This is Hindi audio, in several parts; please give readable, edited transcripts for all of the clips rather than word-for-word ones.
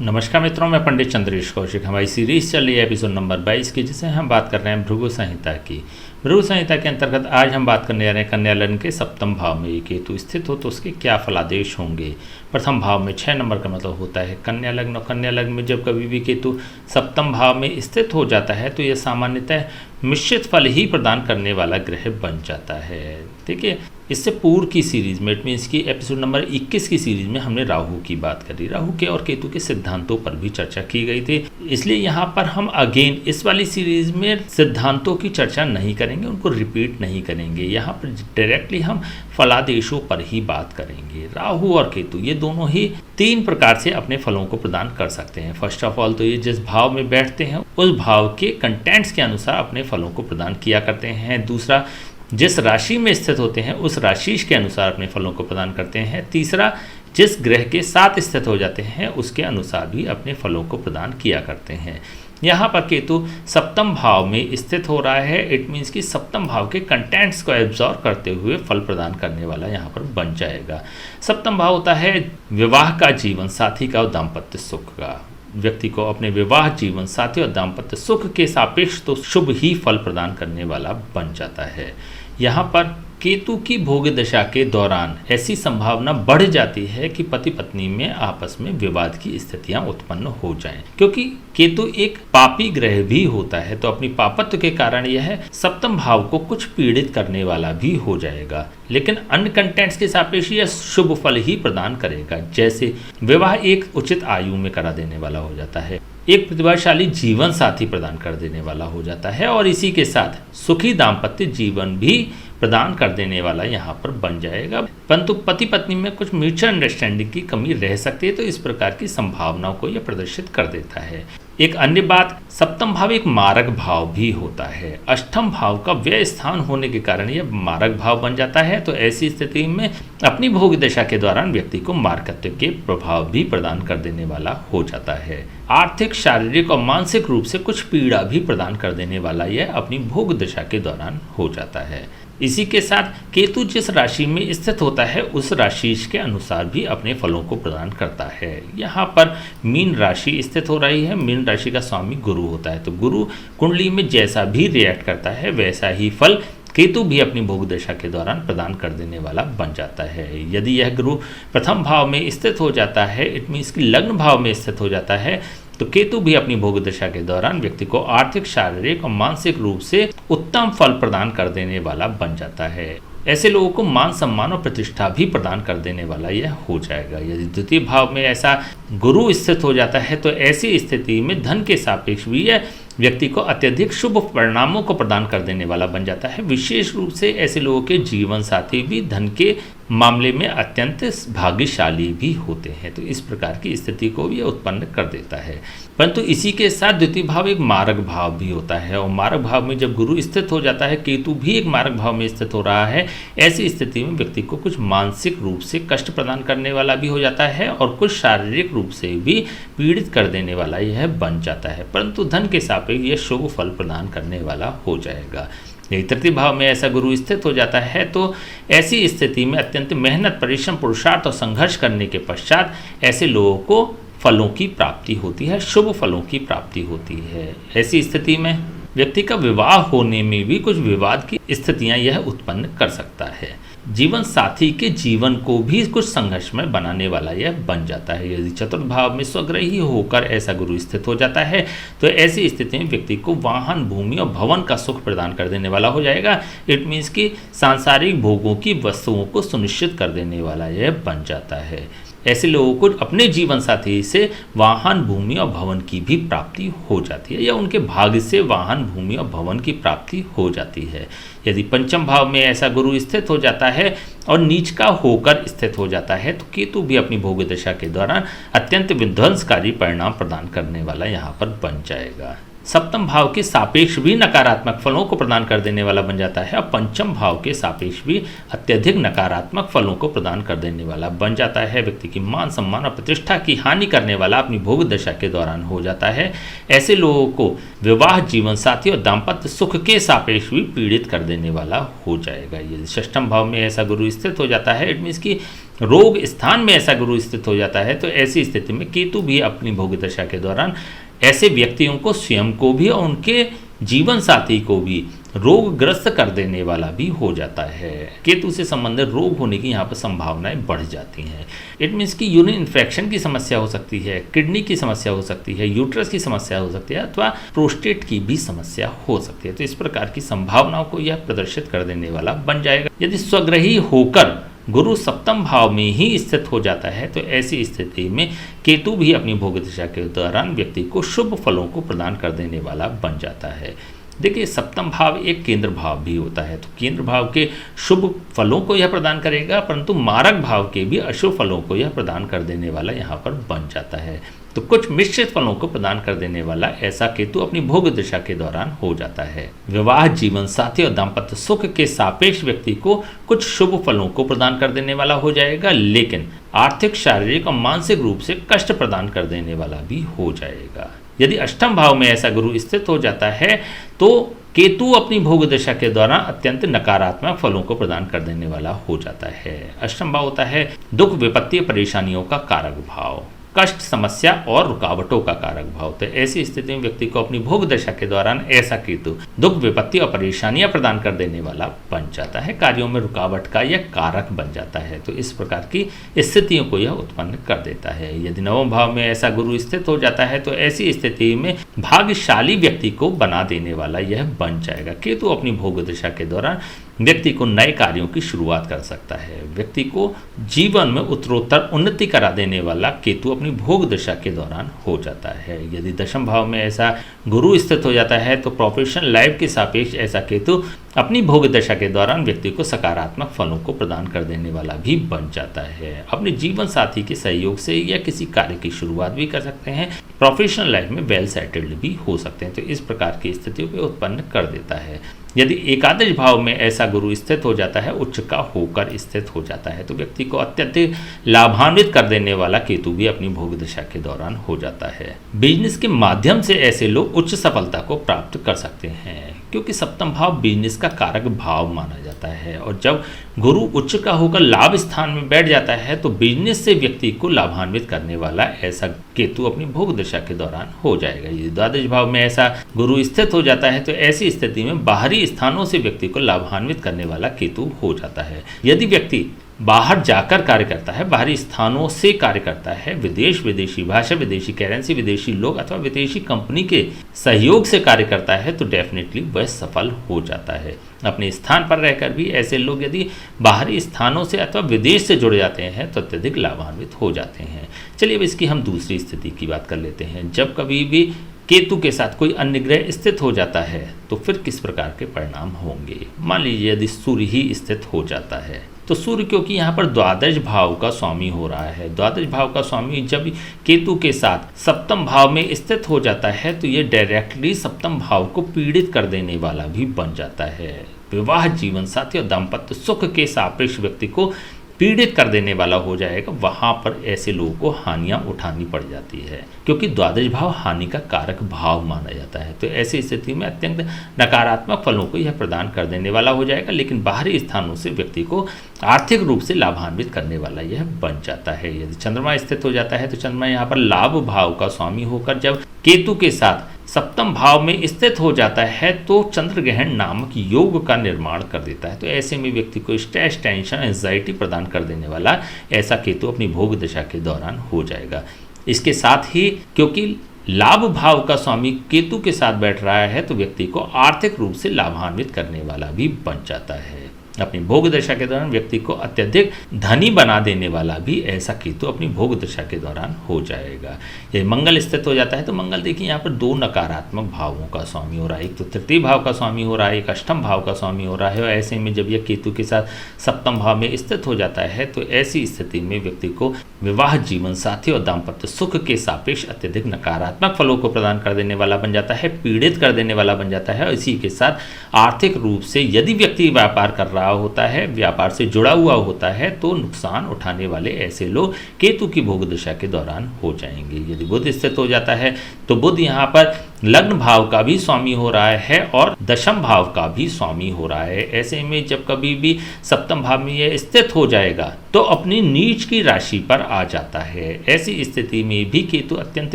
नमस्कार मित्रों, मैं पंडित चंद्रेश कौशिक। हमारी सीरीज चल रही है एपिसोड नंबर 22 की, जिसे हम बात कर रहे हैं भृगु संहिता की। भृगु संहिता के अंतर्गत आज हम बात करने जा रहे हैं कन्या लग्न के सप्तम भाव में ये केतु स्थित हो तो उसके क्या फलादेश होंगे। प्रथम भाव में 6 नंबर का मतलब होता है कन्या लग्न, और कन्या लग्न में जब कभी भी केतु सप्तम भाव में स्थित हो जाता है तो यह सामान्यतः मिश्रित फल ही प्रदान करने वाला ग्रह बन जाता है। ठीक है, इससे पूर्व की सीरीज में, इट मीन्स की एपिसोड नंबर 21 की सीरीज में हमने राहु की बात करी। राहु के और केतु के सिद्धांतों पर भी चर्चा की गई थी, इसलिए यहाँ पर हम अगेन इस वाली सीरीज में सिद्धांतों की चर्चा नहीं करेंगे, उनको रिपीट नहीं करेंगे। यहाँ पर डायरेक्टली हम फलादेशों पर ही बात करेंगे। राहु और केतु ये दोनों ही 3 प्रकार से अपने फलों को प्रदान कर सकते हैं। फर्स्ट ऑफ ऑल तो ये जिस भाव में बैठते हैं उस भाव के कंटेंट्स के अनुसार अपने फलों को प्रदान किया करते हैं। दूसरा, जिस राशि में स्थित होते हैं उस राशि के अनुसार अपने फलों को प्रदान करते हैं। तीसरा, जिस ग्रह के साथ स्थित हो जाते हैं उसके अनुसार भी अपने फलों को प्रदान किया करते हैं। यहाँ पर केतु सप्तम भाव में स्थित हो रहा है, इट मीन्स कि सप्तम भाव के कंटेंट्स को एब्जॉर्ब करते हुए फल प्रदान करने वाला यहाँ पर बन जाएगा। सप्तम भाव होता है विवाह का, जीवन साथी का और दाम्पत्य सुख का। व्यक्ति को अपने विवाह, जीवन साथी और दाम्पत्य सुख के सापेक्ष तो शुभ ही फल प्रदान करने वाला बन जाता है। यहाँ पर केतु की भोग दशा के दौरान ऐसी संभावना बढ़ जाती है कि पति पत्नी में आपस में विवाद की स्थितियां उत्पन्न हो जाएं, क्योंकि केतु एक पापी ग्रह भी होता है, तो अपनी पापत्व के कारण यह सप्तम भाव को कुछ पीड़ित करने वाला भी हो जाएगा। लेकिन अन्य कंटेंट्स के सापेक्ष यह शुभ फल ही प्रदान करेगा। जैसे विवाह एक उचित आयु में करा देने वाला हो जाता है, एक प्रतिभाशाली जीवन साथी प्रदान कर देने वाला हो जाता है, और इसी के साथ सुखी दाम्पत्य जीवन भी प्रदान कर देने वाला यहाँ पर बन जाएगा। परंतु पति पत्नी में कुछ म्यूचुअल अंडरस्टैंडिंग की कमी रह सकती है, तो इस प्रकार की संभावनाओं को यह प्रदर्शित कर देता है। एक अन्य बात, सप्तम भाव एक मारक भाव भी होता है। अष्टम भाव का व्यय स्थान होने के कारण यह मारक भाव बन जाता है, तो ऐसी स्थिति में अपनी भोग दशा के दौरान व्यक्ति को मारकत्व के प्रभाव भी प्रदान कर देने वाला हो जाता है। आर्थिक, शारीरिक और मानसिक रूप से कुछ पीड़ा भी प्रदान कर देने वाला यह अपनी भोग दशा के दौरान हो जाता है। इसी के साथ केतु जिस राशि में स्थित होता है उस राशि के अनुसार भी अपने फलों को प्रदान करता है। यहाँ पर मीन राशि स्थित हो रही है, मीन राशि का स्वामी गुरु होता है, तो गुरु कुंडली में जैसा भी रिएक्ट करता है वैसा ही फल केतु भी अपनी भोग दशा के दौरान प्रदान कर देने वाला बन जाता है। यदि यह गुरु प्रथम भाव में स्थित हो जाता है, इट मीन्स कि लग्न भाव में स्थित हो जाता है, तो केतु भी अपनी भोग दशा के दौरान व्यक्ति को आर्थिक, शारीरिक और मानसिक रूप से उत्तम फल प्रदान कर देने वाला बन जाता है। ऐसे लोगों को मान सम्मान और प्रतिष्ठा भी प्रदान कर देने वाला यह हो जाएगा। यदि द्वितीय भाव में ऐसा गुरु स्थित हो जाता है तो ऐसी स्थिति में धन के सापेक्ष भी यह व्यक्ति को अत्यधिक शुभ परिणामों को प्रदान कर देने वाला बन जाता है। विशेष रूप से ऐसे लोगों के जीवन साथी भी धन के मामले में अत्यंत भाग्यशाली भी होते हैं, तो इस प्रकार की स्थिति को भी उत्पन्न कर देता है। परंतु इसी के साथ द्वितीय भाव एक मारक भाव भी होता है, और मारक भाव में जब गुरु स्थित हो जाता है, केतु भी एक मारक भाव में स्थित हो रहा है, ऐसी स्थिति में व्यक्ति को कुछ मानसिक रूप से कष्ट प्रदान करने वाला भी हो जाता है और कुछ शारीरिक रूप से भी पीड़ित कर देने वाला यह बन जाता है। परंतु धन के सापेक्ष यह शुभ फल प्रदान करने वाला हो जाएगा। यदि तृतीय भाव में ऐसा गुरु स्थित हो जाता है तो ऐसी स्थिति में अत्यंत मेहनत, परिश्रम, पुरुषार्थ और संघर्ष करने के पश्चात ऐसे लोगों को फलों की प्राप्ति होती है, शुभ फलों की प्राप्ति होती है। ऐसी स्थिति में व्यक्ति का विवाह होने में भी कुछ विवाद की स्थितियां यह उत्पन्न कर सकता है। जीवन साथी के जीवन को भी कुछ संघर्षमय बनाने वाला यह बन जाता है। यदि चतुर्थ भाव में स्वग्रही होकर ऐसा गुरु स्थित हो जाता है तो ऐसी स्थिति में व्यक्ति को वाहन, भूमि और भवन का सुख प्रदान कर देने वाला हो जाएगा। इट मीन्स कि सांसारिक भोगों की वस्तुओं को सुनिश्चित कर देने वाला यह बन जाता है। ऐसे लोगों को अपने जीवन साथी से वाहन, भूमि और भवन की भी प्राप्ति हो जाती है, या उनके भाग्य से वाहन, भूमि और भवन की प्राप्ति हो जाती है। यदि पंचम भाव में ऐसा गुरु स्थित हो जाता है और नीच का होकर स्थित हो जाता है तो केतु भी अपनी भोग दशा के दौरान अत्यंत विध्वंसकारी परिणाम प्रदान करने वाला यहाँ पर बन जाएगा। सप्तम भाव के सापेक्ष भी नकारात्मक फलों को प्रदान कर देने वाला बन जाता है, और पंचम भाव के सापेक्ष भी अत्यधिक नकारात्मक फलों को प्रदान कर देने वाला बन जाता है। व्यक्ति की मान सम्मान और प्रतिष्ठा की हानि करने वाला अपनी भोग दशा के दौरान हो जाता है। ऐसे लोगों को विवाह, जीवन साथी और दाम्पत्य सुख के सापेक्ष भी पीड़ित कर देने वाला हो जाएगा। यदि षष्ठम भाव में ऐसा गुरु स्थित हो जाता है, इट मीन्स की रोग स्थान में ऐसा गुरु स्थित हो जाता है तो ऐसी स्थिति में केतु भी अपनी भोग दशा के दौरान ऐसे व्यक्तियों को, स्वयं को भी और उनके जीवन साथी को भी रोगग्रस्त कर देने वाला भी हो जाता है। केतु से संबंधित रोग होने की यहाँ पर संभावनाएं बढ़ जाती हैं। इट मीन्स कि यूरिन इन्फेक्शन की समस्या हो सकती है, किडनी की समस्या हो सकती है, यूट्रस की समस्या हो सकती है अथवा प्रोस्टेट की भी समस्या हो सकती है। तो इस प्रकार की संभावनाओं को यह प्रदर्शित कर देने वाला बन जाएगा। यदि स्वग्रही होकर गुरु सप्तम भाव में ही स्थित हो जाता है तो ऐसी स्थिति में केतु भी अपनी भोग दशा के दौरान व्यक्ति को शुभ फलों को प्रदान कर देने वाला बन जाता है। देखिए, सप्तम भाव एक केंद्र भाव भी होता है, तो केंद्र भाव के शुभ फलों को यह प्रदान करेगा, परंतु मारक भाव के भी अशुभ फलों को यह प्रदान कर देने वाला यहाँ पर बन जाता है। तो कुछ मिश्रित फलों को प्रदान कर देने वाला ऐसा केतु अपनी भोग दशा के दौरान हो जाता है। विवाह, जीवन साथी और दाम्पत्य सुख के सापेक्ष व्यक्ति को कुछ शुभ फलों को प्रदान कर देने वाला हो जाएगा, लेकिन आर्थिक, शारीरिक और मानसिक रूप से कष्ट प्रदान कर देने वाला भी हो जाएगा। यदि अष्टम भाव में ऐसा गुरु स्थित हो जाता है तो केतु अपनी भोग दशा के दौरान अत्यंत नकारात्मक फलों को प्रदान कर देने वाला हो जाता है। अष्टम भाव होता है दुख, विपत्ति, परेशानियों का कारक भाव, कष्ट, समस्या और रुकावटों का कारक भाव। तो ऐसी स्थिति में व्यक्ति को अपनी भोग दशा के दौरान ऐसा केतु दुख, विपत्ति और परेशानियां प्रदान कर देने वाला बन जाता है, कार्यों में रुकावट का यह कारक बन जाता है। तो इस प्रकार की स्थितियों को यह उत्पन्न कर देता है। यदि नवम भाव में ऐसा गुरु स्थित हो जाता है तो ऐसी स्थिति में भाग्यशाली व्यक्ति को बना देने वाला यह बन जाएगा। केतु अपनी भोग दशा के दौरान व्यक्ति को नए कार्यों की शुरुआत कर सकता है। व्यक्ति को जीवन में उत्तरोत्तर उन्नति करा देने वाला केतु अपनी भोग दशा के दौरान हो जाता है। यदि दशम भाव में ऐसा गुरु स्थित हो जाता है तो प्रोफेशनल लाइफ के सापेक्ष ऐसा केतु अपनी भोग दशा के दौरान व्यक्ति को सकारात्मक फलों को प्रदान कर देने वाला भी बन जाता है। अपने जीवन साथी के सहयोग से या किसी कार्य की शुरुआत भी कर सकते हैं। प्रोफेशनल लाइफ में वेल सेटल्ड भी हो सकते हैं। तो इस प्रकार की स्थितियों को उत्पन्न कर देता है। यदि एकादश भाव में ऐसा गुरु स्थित हो जाता है, उच्च का होकर स्थित हो जाता है, तो व्यक्ति को अत्यधिक लाभान्वित कर देने वाला केतु भी अपनी भोग दशा के दौरान हो जाता है। बिजनेस के माध्यम से ऐसे लोग उच्च सफलता को प्राप्त कर सकते हैं, क्योंकि सप्तम भाव बिजनेस का कारक भाव माना जाता है और जब गुरु उच्च का होकर लाभ स्थान में बैठ जाता है तो बिजनेस से व्यक्ति को लाभान्वित करने वाला ऐसा केतु अपनी भोग दशा के दौरान हो जाएगा। यदि द्वादश भाव में ऐसा गुरु स्थित हो जाता है तो ऐसी स्थिति में बाहरी स्थानों से व्यक्ति को लाभान्वित करने वाला केतु हो जाता है। यदि व्यक्ति बाहर जाकर कार्य करता है, बाहरी स्थानों से कार्य करता है, विदेश, विदेशी भाषा, विदेशी करेंसी, विदेशी लोग अथवा विदेशी कंपनी के सहयोग से कार्य करता है तो डेफिनेटली वह सफल हो जाता है। अपने स्थान पर रहकर भी ऐसे लोग यदि बाहरी स्थानों से अथवा विदेश से जुड़ जाते हैं तो अत्यधिक लाभान्वित हो जाते हैं। चलिए अब इसकी हम दूसरी स्थिति की बात कर लेते हैं। जब कभी भी केतु के साथ कोई अन्य ग्रह स्थित हो जाता है तो फिर किस प्रकार के परिणाम होंगे। मान लीजिए यदि सूर्य ही स्थित हो जाता है तो सूर्य, क्योंकि यहाँ पर द्वादश भाव का स्वामी हो रहा है, द्वादश भाव का स्वामी जब केतु के साथ सप्तम भाव में स्थित हो जाता है तो ये डायरेक्टली सप्तम भाव को पीड़ित कर देने वाला भी बन जाता है। विवाह, जीवन साथी और दाम्पत्य सुख के सापेक्ष व्यक्ति को पीड़ित कर देने वाला हो जाएगा। वहां पर ऐसे लोगों को हानियां उठानी पड़ जाती है, क्योंकि द्वादश भाव हानि का कारक भाव माना जाता है। तो ऐसी स्थिति में अत्यंत नकारात्मक फलों को यह प्रदान कर देने वाला हो जाएगा, लेकिन बाहरी स्थानों से व्यक्ति को आर्थिक रूप से लाभान्वित करने वाला यह बन जाता है। यदि चंद्रमा स्थित हो जाता है तो चंद्रमा यहाँ पर लाभ भाव का स्वामी होकर जब केतु के साथ सप्तम भाव में स्थित हो जाता है तो चंद्र ग्रहण नामक योग का निर्माण कर देता है। तो ऐसे में व्यक्ति को स्ट्रेस, टेंशन, एंजाइटी प्रदान कर देने वाला ऐसा केतु अपनी भोग दशा के दौरान हो जाएगा। इसके साथ ही क्योंकि लाभ भाव का स्वामी केतु के साथ बैठ रहा है तो व्यक्ति को आर्थिक रूप से लाभान्वित करने वाला भी बन जाता है। अपनी भोग दशा के दौरान व्यक्ति को अत्यधिक धनी बना देने वाला भी ऐसा केतु अपनी भोग दशा के दौरान हो जाएगा। यदि मंगल स्थित हो जाता है तो मंगल देखिए यहाँ पर दो नकारात्मक भावों का स्वामी हो रहा है, एक तो तृतीय भाव का स्वामी हो रहा है, एक अष्टम भाव का स्वामी हो रहा है। और ऐसे में जब यह केतु के साथ सप्तम भाव में स्थित हो जाता है तो ऐसी स्थिति में व्यक्ति को विवाह, जीवन साथी और दाम्पत्य सुख के सापेक्ष अत्यधिक नकारात्मक फलों को प्रदान कर देने वाला बन जाता है, पीड़ित कर देने वाला बन जाता है। और इसी के साथ आर्थिक रूप से यदि व्यक्ति व्यापार कर रहा होता है, व्यापार से जुड़ा हुआ होता है, तो नुकसान उठाने वाले ऐसे लोग केतु की भोग दशा के दौरान हो जाएंगे। यदि बुध स्थित हो जाता है तो बुध यहाँ पर लग्न भाव का भी स्वामी हो रहा है और दशम भाव का भी स्वामी हो रहा है। ऐसे में जब कभी भी सप्तम भाव में यह स्थित हो जाएगा तो अपनी नीच की राशि पर आ जाता है। ऐसी स्थिति में भी केतु अत्यंत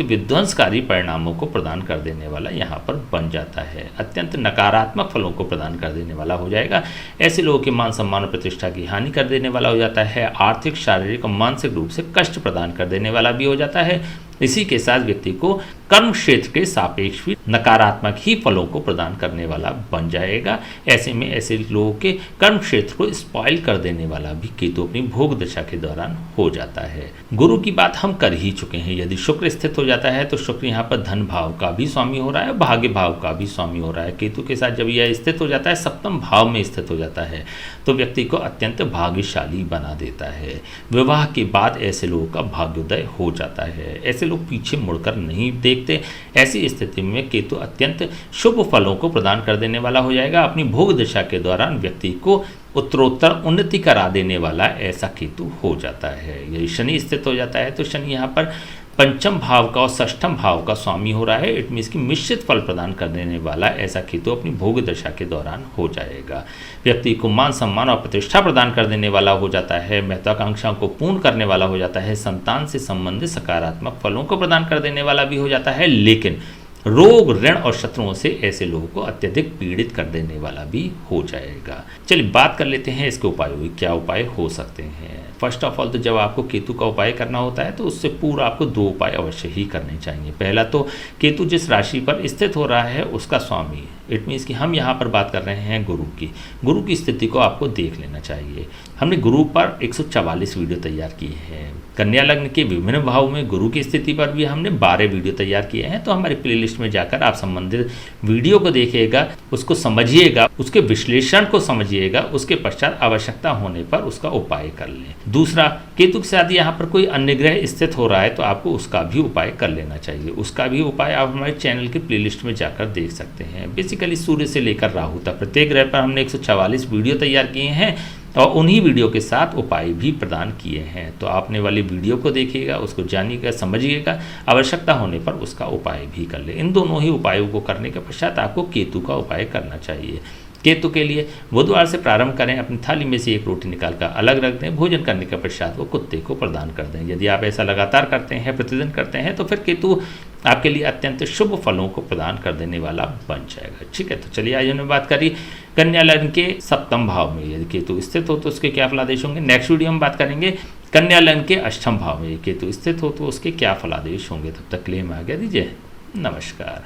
विध्वंसकारी परिणामों को प्रदान कर देने वाला यहाँ पर बन जाता है, अत्यंत नकारात्मक फलों को प्रदान कर देने वाला हो जाएगा। ऐसे लोगों के मान सम्मान और प्रतिष्ठा की हानि कर देने वाला हो जाता है, आर्थिक शारीरिक और मानसिक रूप से कष्ट प्रदान कर देने वाला भी हो जाता है। इसी के साथ व्यक्ति को कर्म क्षेत्र के सापेक्ष भी नकारात्मक ही फलों को प्रदान करने वाला बन जाएगा। ऐसे में ऐसे लोगों के कर्म क्षेत्र को स्पॉइल कर देने वाला भी केतु अपनी भोग दशा के दौरान हो जाता है। गुरु की बात हम कर ही चुके हैं। यदि शुक्र स्थित हो जाता है तो शुक्र यहाँ पर धन भाव का भी स्वामी हो रहा है, भाग्य भाव का भी स्वामी हो रहा है। केतु के साथ जब यह स्थित हो जाता है, सप्तम भाव में स्थित हो जाता है, तो व्यक्ति को अत्यंत भाग्यशाली बना देता है। विवाह के बाद ऐसे लोगों का भाग्योदय हो जाता है। ऐसे लोग पीछे मुड़कर नहीं देखते। ऐसी स्थिति में केतु अत्यंत शुभ फलों को प्रदान कर देने वाला हो जाएगा। अपनी भोग दशा के दौरान व्यक्ति को उत्तरोत्तर उन्नति करा देने वाला ऐसा केतु हो जाता है। यदि शनि स्थित हो जाता है तो शनि यहाँ पर पंचम भाव का और षष्ठम भाव का स्वामी हो रहा है। इट मीन्स की मिश्रित फल प्रदान कर देने वाला ऐसा केतु अपनी भोग दशा के दौरान हो जाएगा। व्यक्ति को मान सम्मान और प्रतिष्ठा प्रदान कर देने वाला हो जाता है, महत्वाकांक्षाओं को पूर्ण करने वाला हो जाता है, संतान से संबंधित सकारात्मक फलों को प्रदान कर देने वाला भी हो जाता है। लेकिन रोग ऋण और शत्रुओं से ऐसे लोगों को अत्यधिक पीड़ित कर देने वाला भी हो जाएगा। चलिए बात कर लेते हैं इसके उपायों की, क्या उपाय हो सकते हैं। फर्स्ट ऑफ ऑल तो जब आपको केतु का उपाय करना होता है तो उससे पूर्व आपको 2 उपाय अवश्य ही करने चाहिए। पहला तो केतु जिस राशि पर स्थित हो रहा है उसका स्वामी, इट मीन्स कि हम यहाँ पर बात कर रहे हैं गुरु की स्थिति को आपको देख लेना चाहिए। हमने गुरु पर 144 वीडियो तैयार किए हैं। कन्या लग्न के विभिन्न भावों में गुरु की स्थिति पर भी हमने 12 वीडियो तैयार किए हैं। तो हमारी प्लेलिस्ट में जाकर आप संबंधित वीडियो को देखिएगा, उसको समझिएगा, उसके विश्लेषण को समझिएगा, उसके पश्चात आवश्यकता होने पर उसका उपाय कर लें। दूसरा, केतु के साथ यहाँ पर कोई अन्य ग्रह स्थित हो रहा है तो आपको उसका भी उपाय कर लेना चाहिए। उसका भी उपाय आप हमारे चैनल की प्लेलिस्ट में जाकर देख सकते हैं। बेसिकली सूर्य से लेकर राहु तक प्रत्येक ग्रह पर हमने 144 वीडियो तैयार किए हैं और उन्हीं वीडियो के साथ उपाय भी प्रदान किए हैं। तो आपने वाली वीडियो को देखिएगा, उसको जानिएगा, समझिएगा, आवश्यकता होने पर उसका उपाय भी कर ले। इन दोनों ही उपायों को करने के पश्चात आपको केतु का उपाय करना चाहिए। केतु के लिए बुधवार से प्रारंभ करें, अपनी थाली में से एक रोटी निकाल कर अलग रख दें, भोजन करने के पश्चात वो कुत्ते को प्रदान कर दें। यदि आप ऐसा लगातार करते हैं, प्रतिदिन करते हैं, तो फिर केतु आपके लिए अत्यंत शुभ फलों को प्रदान कर देने वाला बन जाएगा। ठीक है, तो चलिए आज हमने बात करी कन्या लग्न के सप्तम भाव में यदि केतु स्थित हो तो उसके क्या फलादेश होंगे। नेक्स्ट वीडियो में बात करेंगे कन्या लग्न के अष्टम भाव में केतु स्थित हो तो उसके क्या फलादेश होंगे। तब तक के लिए हम आज्ञा दीजिए, नमस्कार।